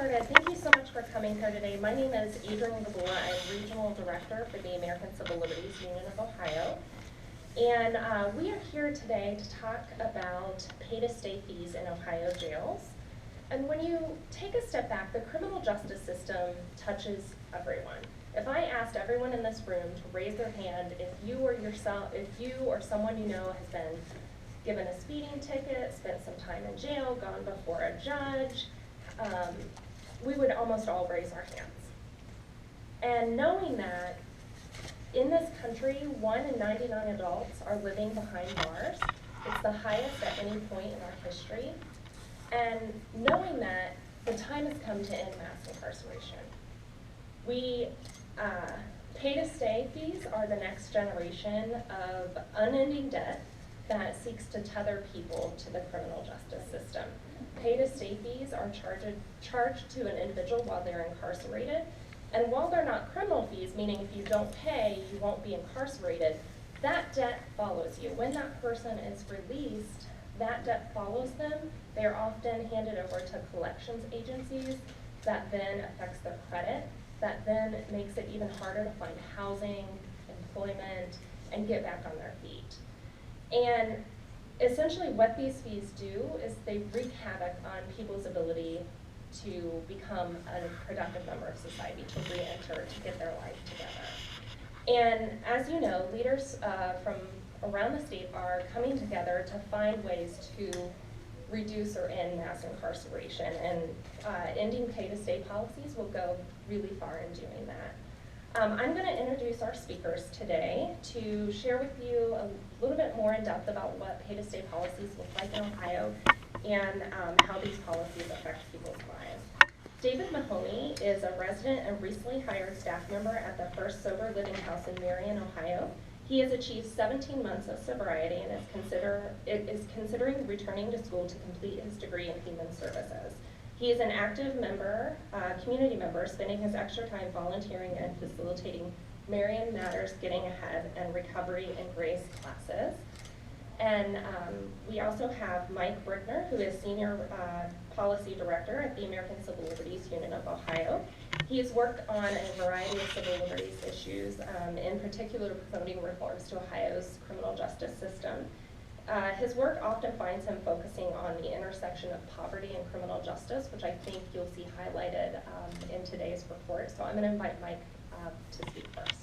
started, thank you so much for coming here today. My name is Adrienne Gabor. I'm Regional Director for the American Civil Liberties Union of Ohio. And we are here today to talk about pay-to-stay fees in Ohio jails. And when you take a step back, the criminal justice system touches everyone. If I asked everyone in this room to raise their hand if you or someone you know has been given a speeding ticket, spent some time in jail, gone before a judge, we would almost all raise our hands. And knowing that in this country, 1 in 99 adults are living behind bars, it's the highest at any point in our history. And knowing that the time has come to end mass incarceration. Pay-to-stay fees are the next generation of unending debt that seeks to tether people to the criminal justice system. Pay-to-stay fees are charged to an individual while they're incarcerated. And while they're not criminal fees, meaning if you don't pay, you won't be incarcerated, that debt follows you. When that person is released, that debt follows them. They are often handed over to collections agencies. That then affects their credit. That then makes it even harder to find housing, employment, and get back on their feet. And essentially what these fees do is they wreak havoc on people's ability to become a productive member of society, to re-enter, to get their life together. And as you know, leaders from around the state are coming together to find ways to reduce or end mass incarceration, and ending pay-to-stay policies will go really far in doing that. I'm going to introduce our speakers today to share with you a little bit more in depth about what pay-to-stay policies look like in Ohio and how these policies affect people's lives. David Mahoney is a resident and recently hired staff member at the First Sober Living House in Marion, Ohio. He has achieved 17 months of sobriety and is considering returning to school to complete his degree in human services. He is an active member, community member, spending his extra time volunteering and facilitating Marion Matters Getting Ahead and Recovery and Grace classes. And we also have Mike Brickner, who is Senior Policy Director at the American Civil Liberties Union of Ohio. He has worked on a variety of civil liberties issues, in particular promoting reforms to Ohio's criminal justice system. His work often finds him focusing on the intersection of poverty and criminal justice, which I think you'll see highlighted in today's report. So I'm going to invite Mike to speak first.